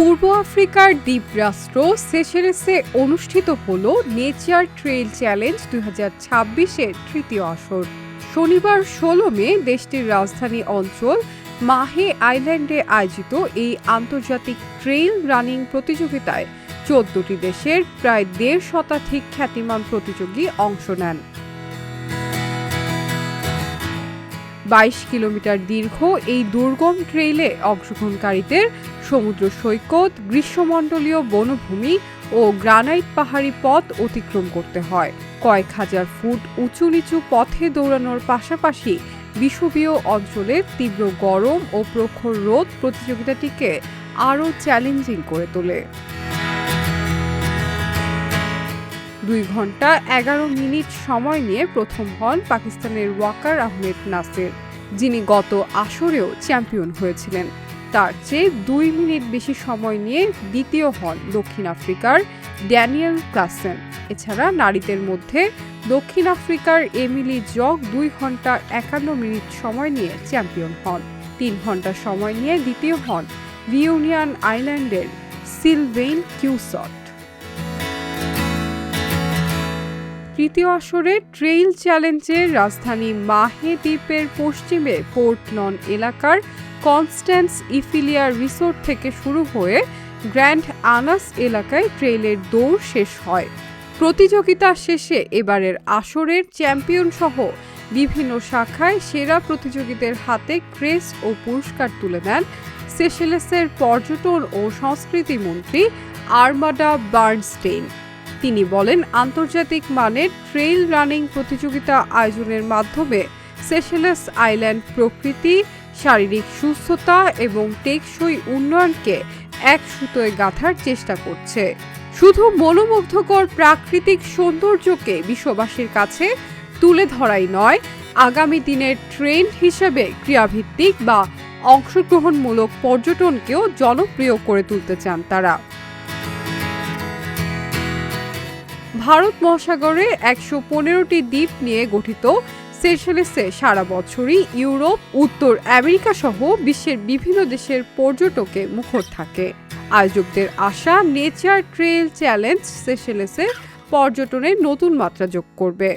পূর্ব আফ্রিকার দ্বীপরাষ্ট্র সেশেলসে অনুষ্ঠিত হল নেচার ট্রেইল চ্যালেঞ্জ 2026-এর তৃতীয় আসর। শনিবার 16 মে দেশটির রাজধানী অঞ্চল মাহে আইল্যান্ডে আয়োজিত এই আন্তর্জাতিক ট্রেইল রানিং প্রতিযোগিতায় 14টি দেশের প্রায় 1.5 শতাধিক খ্যাতিমান প্রতিযোগী অংশ নেন। 22 কিলোমিটার দীর্ঘ এই দুর্গম ট্রেইলে অংশগ্রহণকারীদের সমুদ্র সৈকত, গ্রীষ্মমণ্ডলীয় বনভূমি ও গ্রানাইট পাহাড়ি পথ অতিক্রম করতে হয়। কয়েক হাজার ফুট উঁচু নিচু পথে দৌড়ানোর পাশাপাশি বিষুবীয় অঞ্চলে তীব্র গরম ও প্রখর রোদ প্রতিযোগিতাটিকে আরও চ্যালেঞ্জিং করে তোলে। 2 ঘন্টা 11 মিনিট সময় নিয়ে প্রথম হন পাকিস্তানের ওয়াকার আহমেদ নাসির, যিনি গত আসরেও চ্যাম্পিয়ন হয়েছিলেন। তার চেয়ে 2 মিনিট বেশি সময় নিয়ে দ্বিতীয় হন দক্ষিণ আফ্রিকার ড্যানিয়েল ক্লাসেন। এছাড়া নারীদের মধ্যে দক্ষিণ আফ্রিকার এমিলি জগ 2 ঘন্টা 51 মিনিট সময় নিয়ে চ্যাম্পিয়ন হন। 3 ঘন্টা সময় নিয়ে দ্বিতীয় হন রিউনিয়ন আইল্যান্ডের সিলভেইন কিউসট। তৃতীয় আসরে ট্রেইল চ্যালেঞ্জের রাজধানী মাহে দ্বীপের পশ্চিমে পোর্ট নন এলাকার কনস্ট্যান্স ইফিলিয়া রিসোর্ট থেকে শুরু হয়ে গ্র্যান্ড আনাস এলাকায় ট্রেইলের দৌড় শেষ হয়। প্রতিযোগিতা শেষে এবারের আসরের চ্যাম্পিয়ন সহ বিভিন্ন শাখায় সেরা প্রতিযোগীদের হাতে ক্রেস্ট ও পুরস্কার তুলে দেন সেশেলসের পর্যটন ও সংস্কৃতি মন্ত্রী আরমাডা বার্নস্টেইন। তিনি বলেন, আন্তর্জাতিক মানের ট্রেইল রানিং প্রতিযোগিতা আয়োজনের মাধ্যমে সেশেলস আইল্যান্ড প্রকৃতি, শারীরিক সুস্থতা এবং টেকসই উন্নয়নকে এক সুতোয় গাঁথার চেষ্টা করছে। শুধু মনোমুগ্ধকর প্রাকৃতিক সৌন্দর্যকে বিশ্ববাসীর কাছে তুলে ধরাই নয়, আগামী দিনের ট্রেন্ড হিসেবে ক্রিয়াভিত্তিক বা অংশগ্রহণমূলক পর্যটনকেও জনপ্রিয় করে তুলতে চান তারা। ভারত মহাসাগরে 115টি দ্বীপ নিয়ে গঠিত সেশেলসে সারা বছরই ইউরোপ, উত্তর আমেরিকা সহ বিশ্বের বিভিন্ন দেশের পর্যটকে মুখর থাকে। আয়োজকদের আশা, নেচার ট্রেইল চ্যালেঞ্জ সেশেলসে পর্যটনের নতুন মাত্রা যোগ করবে।